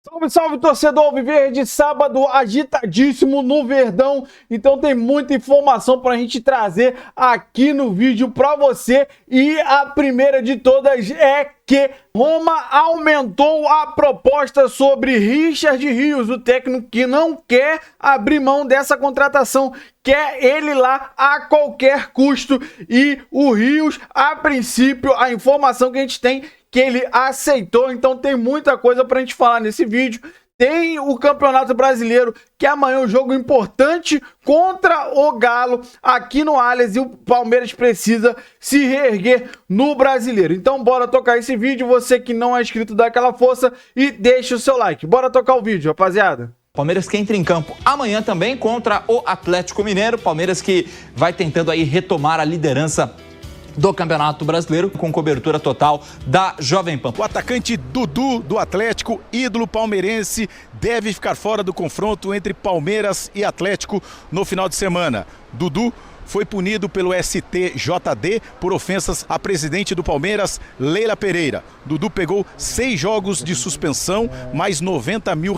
Salve, salve, torcedor Alviverde, sábado agitadíssimo no Verdão, então tem muita informação pra gente trazer aqui no vídeo pra você, e a primeira de todas é que Roma aumentou a proposta sobre Richard Rios, o técnico que não quer abrir mão dessa contratação, quer ele lá a qualquer custo, e o Rios, a princípio, a informação que a gente tem que ele aceitou, então tem muita coisa pra gente falar nesse vídeo. Tem o Campeonato Brasileiro, que amanhã é um jogo importante contra o Galo aqui no Allianz, e o Palmeiras precisa se reerguer no Brasileiro. Então bora tocar esse vídeo, você que não é inscrito, dá aquela força e deixa o seu like. Bora tocar o vídeo, rapaziada. Palmeiras que entra em campo amanhã também contra o Atlético Mineiro. Palmeiras que vai tentando aí retomar a liderança do Campeonato Brasileiro com cobertura total da Jovem Pan. O atacante Dudu do Atlético, ídolo palmeirense, deve ficar fora do confronto entre Palmeiras e Atlético no final de semana. Dudu foi punido pelo STJD por ofensas à presidente do Palmeiras, Leila Pereira. Dudu pegou 6 jogos de suspensão, mais R$90 mil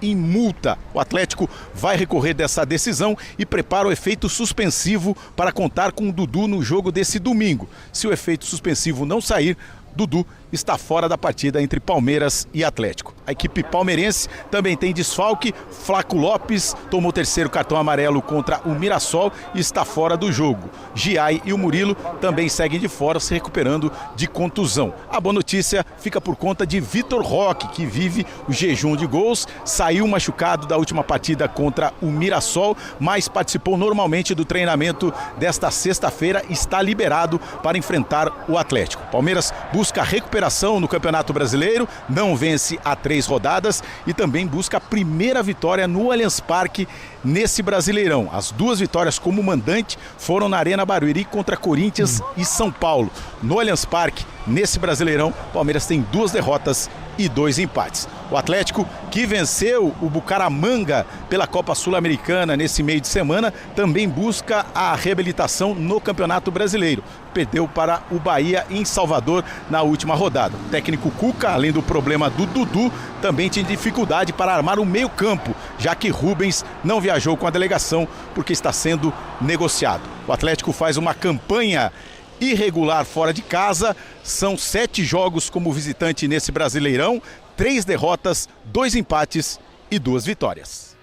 em multa. O Atlético vai recorrer dessa decisão e prepara o efeito suspensivo para contar com o Dudu no jogo desse domingo. Se o efeito suspensivo não sair, Dudu está fora da partida entre Palmeiras e Atlético. A equipe palmeirense também tem desfalque. Flaco Lopes tomou o 3º cartão amarelo contra o Mirassol e está fora do jogo. Giai e o Murilo também seguem de fora, se recuperando de contusão. A boa notícia fica por conta de Vitor Roque, que vive o jejum de gols. Saiu machucado da última partida contra o Mirassol, mas participou normalmente do treinamento desta sexta-feira e está liberado para enfrentar o Atlético. Palmeiras busca recuperação no Campeonato Brasileiro, não vence há 3 rodadas e também busca a primeira vitória no Allianz Parque nesse Brasileirão. As 2 vitórias como mandante foram na Arena Barueri contra Corinthians e São Paulo. No Allianz Parque, nesse Brasileirão, Palmeiras tem 2 derrotas e 2 empates. O Atlético, que venceu o Bucaramanga pela Copa Sul-Americana nesse meio de semana, também busca a reabilitação no Campeonato Brasileiro. Perdeu para o Bahia em Salvador na última rodada. O técnico Cuca, além do problema do Dudu, também tinha dificuldade para armar o meio-campo, já que Rubens não viajou com a delegação porque está sendo negociado. O Atlético faz uma campanha irregular fora de casa, são 7 jogos como visitante nesse Brasileirão, 3 derrotas, 2 empates e 2 vitórias.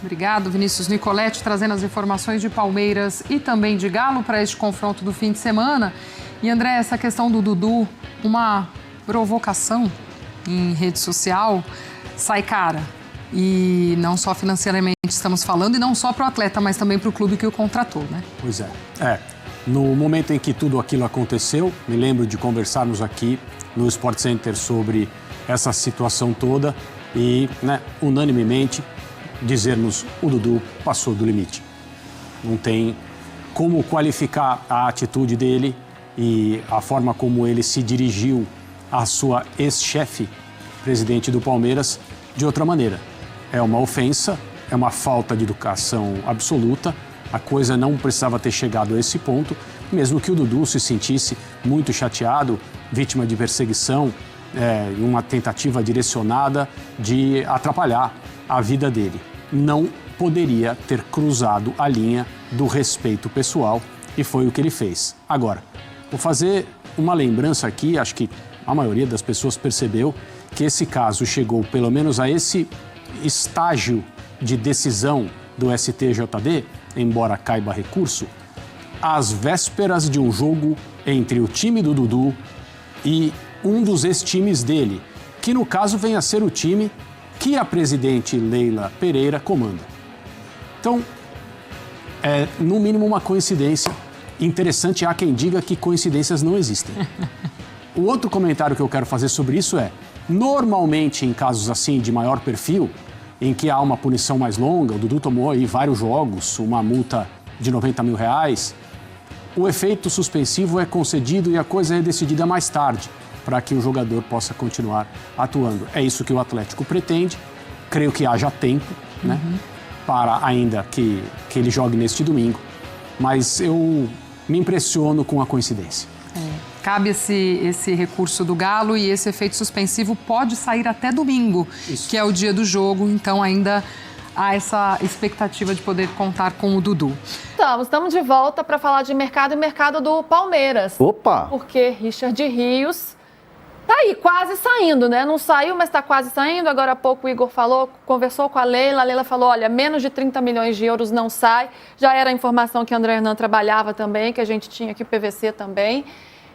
Obrigado, Vinícius Nicoletti, trazendo as informações de Palmeiras e também de Galo para este confronto do fim de semana. E André, essa questão do Dudu, uma provocação em rede social, sai cara. E não só financeiramente estamos falando, e não só para o atleta, mas também para o clube que o contratou, né? Pois é. No momento em que tudo aquilo aconteceu, me lembro de conversarmos aqui no Sport Center sobre essa situação toda e, unanimemente, dizermos o Dudu passou do limite. Não tem como qualificar a atitude dele e a forma como ele se dirigiu à sua ex-chefe, presidente do Palmeiras, de outra maneira. É uma ofensa, é uma falta de educação absoluta. A coisa não precisava ter chegado a esse ponto, mesmo que o Dudu se sentisse muito chateado, vítima de perseguição, em uma tentativa direcionada de atrapalhar a vida dele. Não poderia ter cruzado a linha do respeito pessoal e foi o que ele fez. Agora, vou fazer uma lembrança aqui, acho que a maioria das pessoas percebeu que esse caso chegou pelo menos a esse estágio de decisão do STJD, embora caiba recurso, às vésperas de um jogo entre o time do Dudu e um dos ex-times dele, que no caso vem a ser o time que a presidente Leila Pereira comanda. Então, é no mínimo uma coincidência. Interessante, há quem diga que coincidências não existem. O outro comentário que eu quero fazer sobre isso é, normalmente em casos assim de maior perfil, em que há uma punição mais longa, o Dudu tomou aí vários jogos, uma multa de R$90 mil, o efeito suspensivo é concedido e a coisa é decidida mais tarde, para que o jogador possa continuar atuando. É isso que o Atlético pretende, creio que haja tempo, para ainda que ele jogue neste domingo, mas eu me impressiono com a coincidência. cabe esse recurso do Galo e esse efeito suspensivo pode sair até domingo, que é o dia do jogo, então ainda há essa expectativa de poder contar com o Dudu. Estamos de volta para falar de mercado e mercado do Palmeiras. Opa! Porque Richard Rios tá aí, quase saindo, né? Não saiu, mas está quase saindo. Agora há pouco o Igor conversou com a Leila falou, olha, menos de 30 milhões de euros não sai. Já era a informação que o André Hernan trabalhava também, que a gente tinha aqui o PVC também.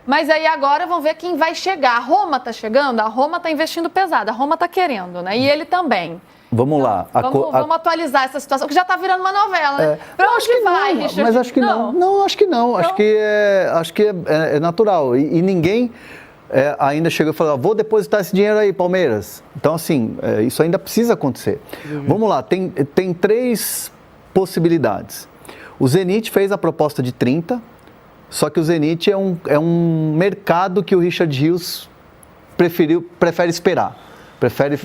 Mas aí agora vamos ver quem vai chegar. A Roma tá chegando, a Roma tá investindo pesado, a Roma tá querendo, né? E ele também. Vamos lá. Vamos atualizar essa situação, que já está virando uma novela, né? Para onde vai, Richard? Mas acho que não. Não, acho que não. Acho que é natural. E ninguém ainda chegou e falou, vou depositar esse dinheiro aí, Palmeiras. Então, assim, isso ainda precisa acontecer. Vamos lá, tem 3 possibilidades. O Zenit fez a proposta de 30, só que o Zenit é um mercado que o Richard Rios prefere esperar. Prefere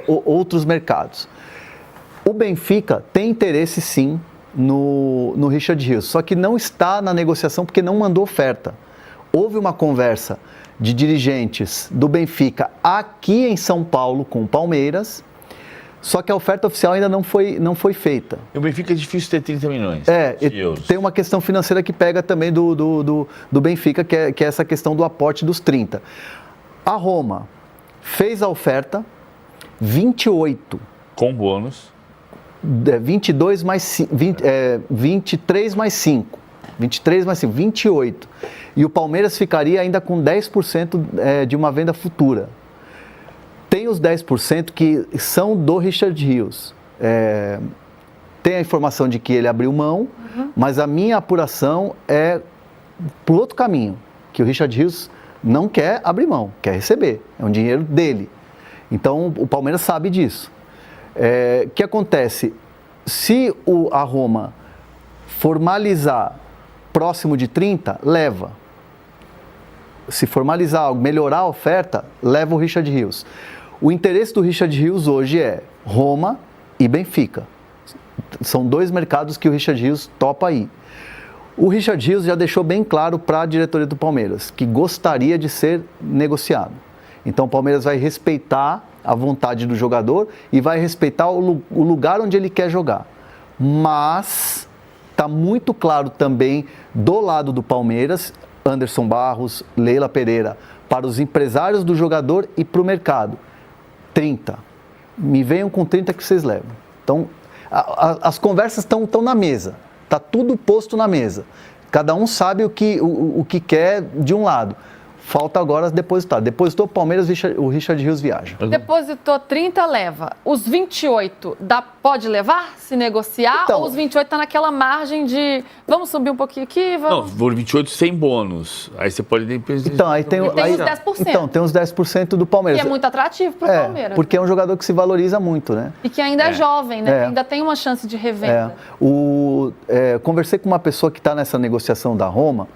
outros mercados. O Benfica tem interesse sim no Richard Rios, só que não está na negociação porque não mandou oferta. Houve uma conversa de dirigentes do Benfica aqui em São Paulo com o Palmeiras, só que a oferta oficial ainda não foi feita. O Benfica é difícil ter 30 milhões de euros. Tem uma questão financeira que pega também do Benfica, que é essa questão do aporte dos 30. A Roma fez a oferta, 28. Com bônus. 22 mais 23 mais 5. 23 mais 5, 28. E o Palmeiras ficaria ainda com 10% de uma venda futura. Tem os 10% que são do Richard Rios. Tem a informação de que ele abriu mão, mas a minha apuração é por outro caminho, que o Richard Rios não quer abrir mão, quer receber. É um dinheiro dele. Então, o Palmeiras sabe disso. O que acontece? Se a Roma formalizar próximo de 30, leva. Se formalizar, melhorar a oferta, leva o Richard Rios. O interesse do Richard Rios hoje é Roma e Benfica. São 2 mercados que o Richard Rios topa aí. O Richard Rios já deixou bem claro para a diretoria do Palmeiras que gostaria de ser negociado. Então o Palmeiras vai respeitar a vontade do jogador e vai respeitar o lugar onde ele quer jogar. Mas está muito claro também do lado do Palmeiras, Anderson Barros, Leila Pereira, para os empresários do jogador e para o mercado. 30. Me venham com 30 que vocês levam. Então, as conversas estão na mesa. Está tudo posto na mesa. Cada um sabe o que quer de um lado. Falta agora depositar. Depositou o Palmeiras, o Richard Rios viaja. Depositou 30, leva. Os 28, pode levar, se negociar? Então, ou os 28 tá naquela margem de vamos subir um pouquinho aqui? Vamos... Não, por 28 sem bônus. Aí você pode... Então, aí tem os 10%. Então, tem os 10% do Palmeiras. Que é muito atrativo para o Palmeiras. Porque é um jogador que se valoriza muito, né? E que ainda é jovem, né? Que ainda tem uma chance de revenda. Conversei com uma pessoa que está nessa negociação da Roma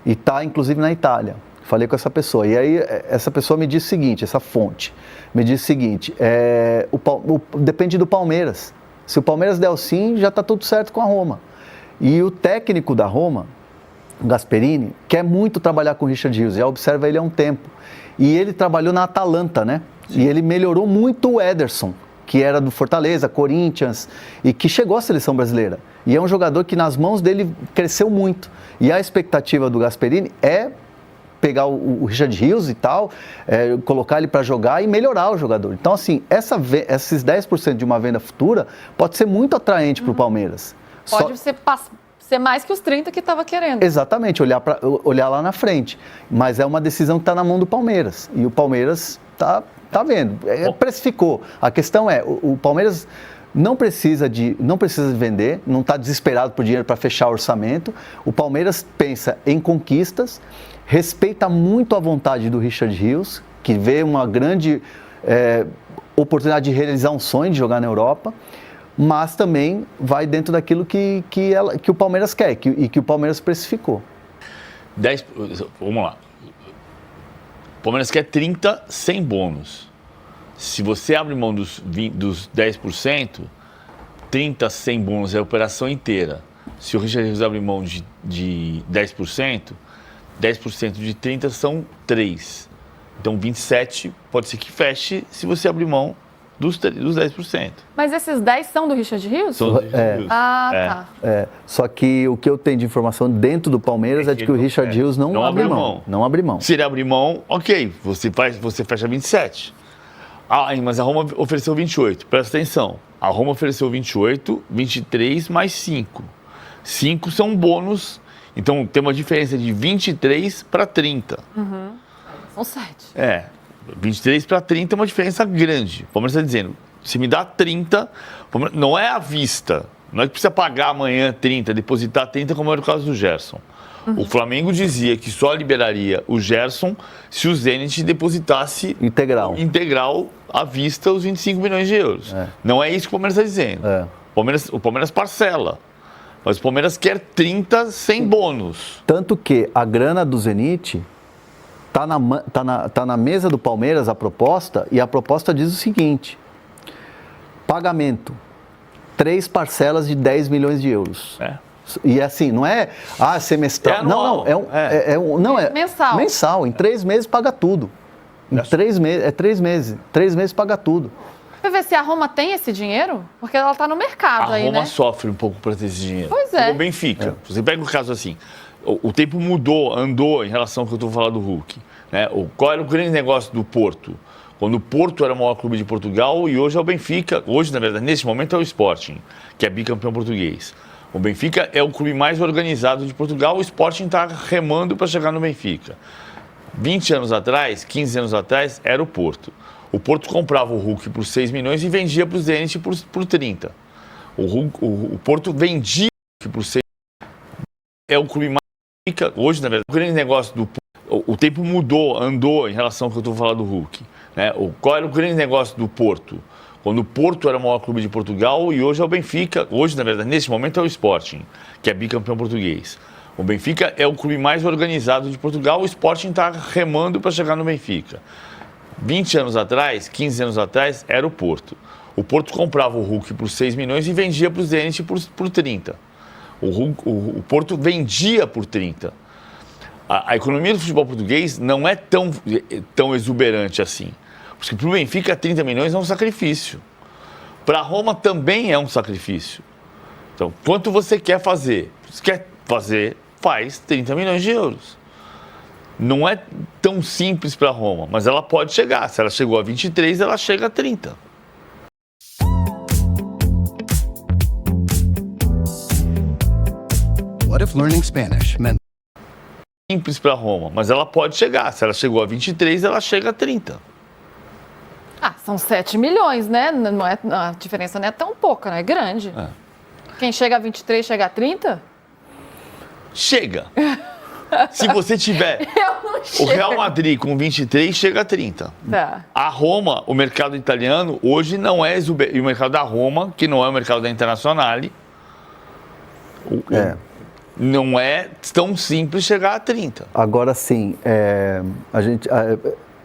e está, inclusive, na Itália. Falei com essa pessoa. E aí, essa pessoa me disse o seguinte, essa fonte, me disse o seguinte, depende do Palmeiras. Se o Palmeiras der o sim, já está tudo certo com a Roma. E o técnico da Roma, o Gasperini, quer muito trabalhar com o Richard Rios, já observa ele há um tempo. E ele trabalhou na Atalanta, né? Sim. E ele melhorou muito o Ederson, que era do Fortaleza, Corinthians, e que chegou à seleção brasileira. E é um jogador que nas mãos dele cresceu muito. E a expectativa do Gasperini é pegar o Richard Rios e tal, colocar ele para jogar e melhorar o jogador. Então, assim, esses 10% de uma venda futura pode ser muito atraente para o Palmeiras. Pode ser mais que os 30 que estava querendo. Exatamente, olhar lá na frente. Mas é uma decisão que está na mão do Palmeiras. E o Palmeiras tá vendo, precificou. A questão é, o Palmeiras não precisa vender, não está desesperado por dinheiro para fechar o orçamento. O Palmeiras pensa em conquistas, respeita muito a vontade do Richard Rios, que vê uma grande oportunidade de realizar um sonho de jogar na Europa, mas também vai dentro daquilo que o Palmeiras quer e que o Palmeiras precificou. Vamos lá. O Palmeiras quer 30 sem bônus. Se você abre mão dos 10%, 30 sem bônus é a operação inteira. Se o Richard Rios abre mão de 10%, 10% de 30 são 3. Então 27 pode ser que feche se você abrir mão dos 10%. Mas esses 10 são do Richard Rios? São do Richard Rios. Ah, tá. Só que o que eu tenho de informação dentro do Palmeiras é de que o Richard Rios não abre mão. Não abre mão. Se ele abrir mão, ok, você fecha 27. Mas a Roma ofereceu 28. Presta atenção. A Roma ofereceu 28, 23 mais 5. 5 são bônus. Então tem uma diferença de 23 para 30. São 7. 23 para 30 é uma diferença grande. O Palmeiras está dizendo, se me dá 30, não é à vista. Não é que precisa pagar amanhã 30, depositar 30, como era o caso do Gerson. O Flamengo dizia que só liberaria o Gerson se o Zenit depositasse integral à vista os 25 milhões de euros. Não é isso que o Palmeiras está dizendo. O Palmeiras parcela. Mas o Palmeiras quer 30 sem bônus. Tanto que a grana do Zenit tá na mesa do Palmeiras a proposta, e a proposta diz o seguinte: pagamento, 3 parcelas de 10 milhões de euros. E assim, não é semestral. Não, é mensal. Mensal, em 3 meses paga tudo. Em 3 meses, 3 meses paga tudo. PVC, a Roma tem esse dinheiro? Porque ela está no mercado aí, né? A Roma sofre um pouco para ter esse dinheiro. Pois é. O Benfica. Você pega o caso assim, o tempo andou em relação ao que eu estou falando do Hulk. Né? Qual era o grande negócio do Porto? Quando o Porto era o maior clube de Portugal e hoje é o Benfica. Hoje, na verdade, nesse momento é o Sporting, que é bicampeão português. O Benfica é o clube mais organizado de Portugal, o Sporting está remando para chegar no Benfica. 20 anos atrás, 15 anos atrás, era o Porto. O Porto comprava o Hulk por 6 milhões e vendia para o Zenit por 30. O Porto vendia o Hulk por 6 milhões. É o clube mais... Hoje, na verdade, o grande negócio do Porto... O tempo andou em relação ao que eu estou falando do Hulk. Né? Qual era o grande negócio do Porto? Quando o Porto era o maior clube de Portugal e hoje é o Benfica. Hoje, na verdade, nesse momento é o Sporting, que é bicampeão português. O Benfica é o clube mais organizado de Portugal, o Sporting está remando para chegar no Benfica. 20 anos atrás, 15 anos atrás, era o Porto. O Porto comprava o Hulk por 6 milhões e vendia para o Zenit por 30. O Porto vendia por 30. A economia do futebol português não é tão exuberante assim. Porque para o Benfica, 30 milhões é um sacrifício. Para a Roma também é um sacrifício. Então, quanto você quer fazer? Se quer fazer, faz 30 milhões de euros. Não é tão simples para a Roma, mas ela pode chegar. Se ela chegou a 23, ela chega a 30. What if learning Spanish meant... Simples para a Roma, mas ela pode chegar. Se ela chegou a 23, ela chega a 30. São 7 milhões, né? Não é, a diferença não é tão pouca, né? É grande. Quem chega a 23, chega a 30? Chega. Se você tiver o Real Madrid com 23, chega a 30. Tá. A Roma, o mercado italiano, hoje não é exuberante. E o mercado da Roma, que não é o mercado da Internazionale, não é tão simples chegar a 30. Agora sim,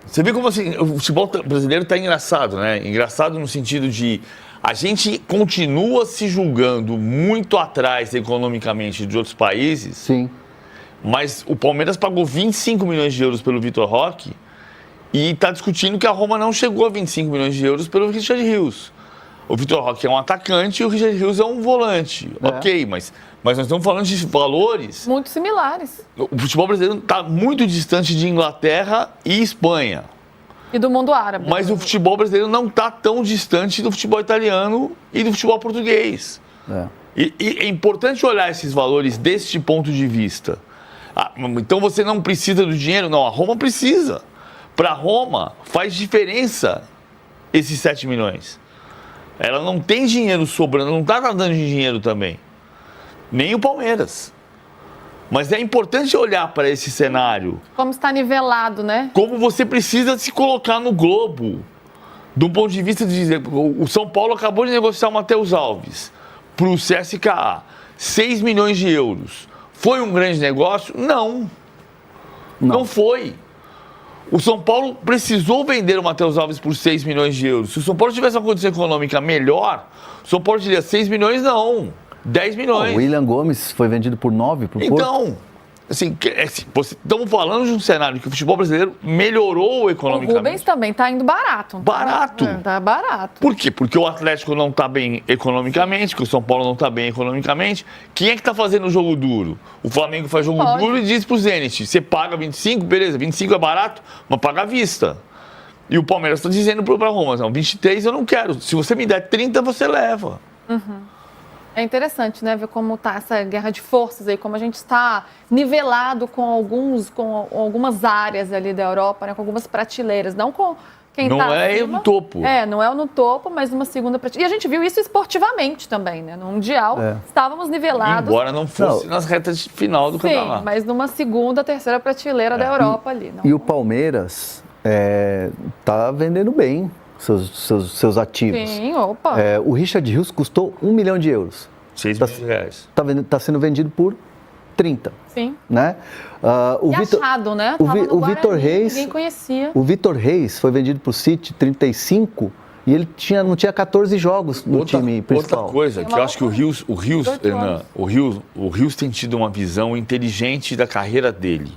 Você vê como assim, o futebol brasileiro está engraçado, né? Engraçado no sentido de a gente continua se julgando muito atrás economicamente de outros países. Sim. Mas o Palmeiras pagou 25 milhões de euros pelo Vitor Roque e está discutindo que a Roma não chegou a 25 milhões de euros pelo Richard Rios. O Vitor Roque é um atacante e o Richard Rios é um volante. Ok, mas nós estamos falando de valores... Muito similares. O futebol brasileiro está muito distante de Inglaterra e Espanha. E do mundo árabe. Mas o futebol brasileiro não está tão distante do futebol italiano e do futebol português. E é importante olhar esses valores deste ponto de vista. Então você não precisa do dinheiro? Não, a Roma precisa. Para a Roma faz diferença esses 7 milhões. Ela não tem dinheiro sobrando, não está dando dinheiro também. Nem o Palmeiras. Mas é importante olhar para esse cenário. Como está nivelado, né? Como você precisa se colocar no globo. Do ponto de vista de dizer, o São Paulo acabou de negociar o Matheus Alves para o CSKA. 6 milhões de euros. Foi um grande negócio? Não. Não foi. O São Paulo precisou vender o Matheus Alves por 6 milhões de euros. Se o São Paulo tivesse uma condição econômica melhor, o São Paulo diria 6 milhões não, 10 milhões. O William Gomes foi vendido por 9 para o Porto. Então, Assim, estamos falando de um cenário que o futebol brasileiro melhorou economicamente. O Rubens também está indo barato. Barato. Tá barato. Por quê? Porque o Atlético não está bem economicamente, que o São Paulo não está bem economicamente. Quem é que está fazendo o jogo duro? O Flamengo faz jogo duro e diz pro Zenit, você paga 25, beleza, 25 é barato, mas paga à vista. E o Palmeiras está dizendo para Roma, não, 23 eu não quero, se você me der 30, você leva. É interessante, né, ver como está essa guerra de forças aí, como a gente está nivelado com algumas áreas ali da Europa, né, com algumas prateleiras, não com quem está acima. Não é no topo. Não é no topo, mas numa segunda prateleira. E a gente viu isso esportivamente também, né, no Mundial estávamos nivelados. Embora não fosse nas retas final do campeonato. Sim, mas numa segunda, terceira prateleira da Europa ali. E o Palmeiras está vendendo bem seus ativos. Sim, opa. O Richard Rios custou 1 milhão de euros. 6 milhões de reais. Está sendo vendido por 30. Sim. Né? Achado, né? O Vitor Reis. Ninguém conhecia. O Vitor Reis foi vendido para o City 35 e ele não tinha 14 jogos no time principal. Outra coisa, que eu acho que o Rios tem tido uma visão inteligente da carreira dele.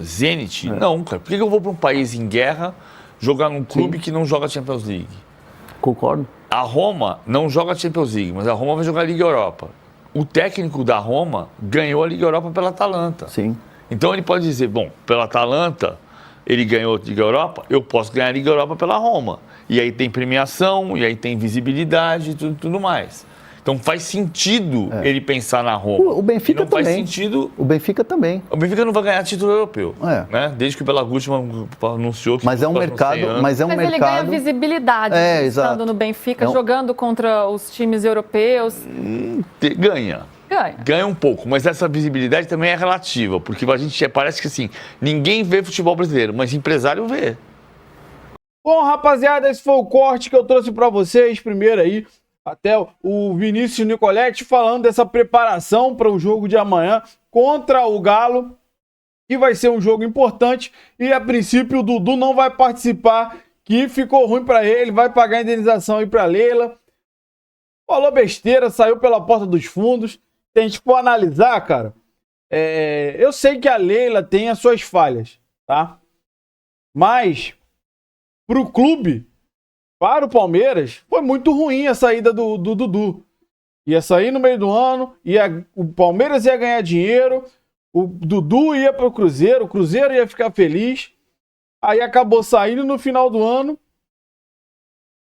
Zenit, não, cara. Por que eu vou para um país em guerra jogar num clube que não joga Champions League? Concordo. A Roma não joga Champions League, mas a Roma vai jogar a Liga Europa. O técnico da Roma ganhou a Liga Europa pela Atalanta. Sim. Então ele pode dizer, bom, pela Atalanta ele ganhou a Liga Europa, eu posso ganhar a Liga Europa pela Roma. E aí tem premiação, e aí tem visibilidade e tudo mais. Então faz sentido ele pensar na Roma. O Benfica não também. Faz sentido. O Benfica também. O Benfica não vai ganhar título europeu, né? Desde que o Bela Guttmann anunciou que... Mas é um mercado... Mas ele ganha visibilidade estando no Benfica, jogando contra os times europeus. Ganha um pouco, mas essa visibilidade também é relativa, porque a gente parece que assim, ninguém vê futebol brasileiro, mas empresário vê. Bom, rapaziada, esse foi o corte que eu trouxe pra vocês. Primeiro aí, até o Vinícius Nicoletti falando dessa preparação para o jogo de amanhã contra o Galo, que vai ser um jogo importante. E a princípio o Dudu não vai participar, que ficou ruim para ele, vai pagar a indenização aí para Leila. Falou besteira, saiu pela porta dos fundos. Se a gente for analisar, cara, eu sei que a Leila tem as suas falhas, tá? Mas pro clube, para o Palmeiras, foi muito ruim a saída do Dudu. Ia sair no meio do ano, o Palmeiras ia ganhar dinheiro, o Dudu ia para o Cruzeiro ia ficar feliz. Aí acabou saindo no final do ano,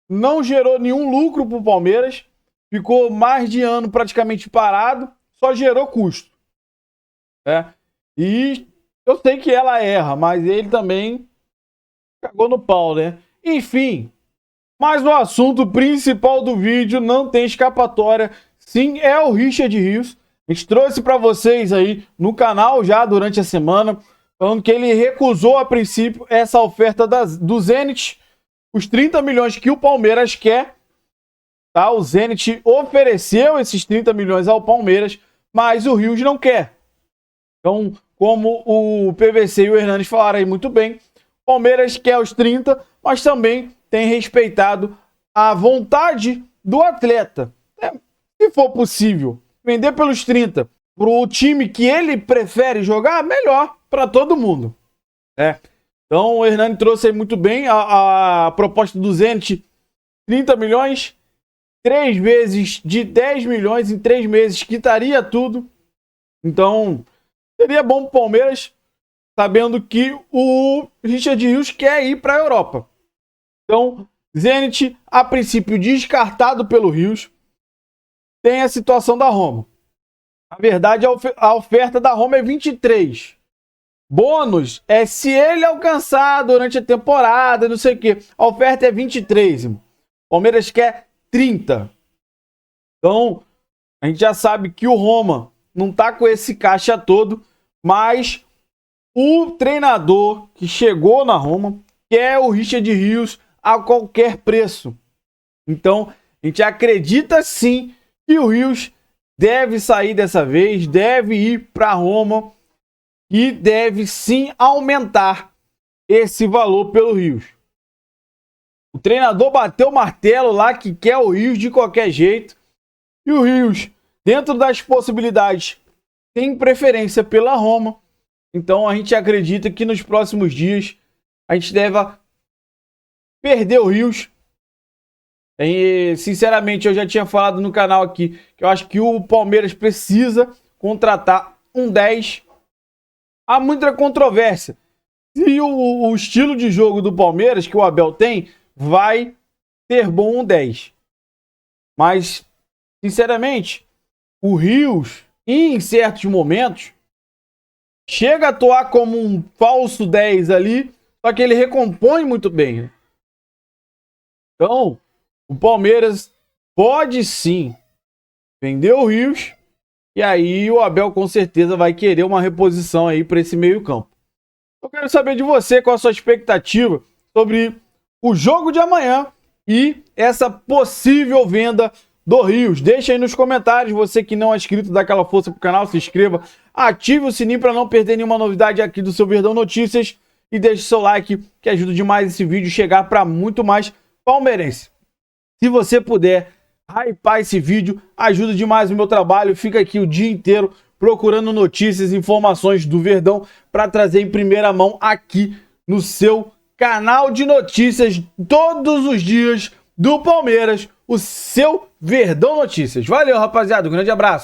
não gerou nenhum lucro para o Palmeiras, ficou mais de ano praticamente parado, só gerou custo. E eu sei que ela erra, mas ele também cagou no pau, né? Enfim, mas o assunto principal do vídeo não tem escapatória. Sim, é o Richard Rios. A gente trouxe para vocês aí no canal já durante a semana, falando que ele recusou a princípio essa oferta do Zenit, os 30 milhões que o Palmeiras quer. Tá? O Zenit ofereceu esses 30 milhões ao Palmeiras, mas o Rios não quer. Então, como o PVC e o Hernanes falaram aí muito bem, o Palmeiras quer os 30, mas também tem respeitado a vontade do atleta. Se for possível, vender pelos 30 para o time que ele prefere jogar, melhor para todo mundo. Então o Hernani trouxe aí muito bem a proposta do Zenit, 30 milhões, 3 vezes de 10 milhões em 3 meses, quitaria tudo. Então seria bom para o Palmeiras, sabendo que o Richard Rios quer ir para a Europa. Então, Zenit, a princípio, descartado pelo Rios. Tem a situação da Roma. Na verdade, a oferta da Roma é 23. Bônus é se ele alcançar durante a temporada, não sei o quê. A oferta é 23. O Palmeiras quer 30. Então, a gente já sabe que o Roma não tá com esse caixa todo, mas o treinador que chegou na Roma quer o Richard Rios a qualquer preço. Então, a gente acredita sim que o Rios deve sair dessa vez, deve ir para Roma e deve sim aumentar esse valor pelo Rios. O treinador bateu o martelo lá que quer o Rios de qualquer jeito. E o Rios, dentro das possibilidades, tem preferência pela Roma. Então a gente acredita que nos próximos dias a gente deva perder o Rios. E, sinceramente, eu já tinha falado no canal aqui que eu acho que o Palmeiras precisa contratar um 10. Há muita controvérsia. Se o estilo de jogo do Palmeiras que o Abel tem vai ter bom um 10. Mas, sinceramente, o Rios, em certos momentos, chega a atuar como um falso 10 ali, só que ele recompõe muito bem, né? Então, o Palmeiras pode sim vender o Rios, e aí o Abel com certeza vai querer uma reposição aí para esse meio-campo. Eu quero saber de você qual a sua expectativa sobre o jogo de amanhã e essa possível venda do Rios. Deixa aí nos comentários, você que não é inscrito, dá aquela força pro canal, se inscreva, ative o sininho para não perder nenhuma novidade aqui do seu Verdão Notícias e deixe seu like, que ajuda demais esse vídeo chegar para muito mais palmeirense. Se você puder hypar esse vídeo, ajuda demais o meu trabalho. Fica aqui o dia inteiro procurando notícias e informações do Verdão para trazer em primeira mão aqui no seu canal de notícias todos os dias do Palmeiras, o seu Verdão Notícias. Valeu, rapaziada. Um grande abraço.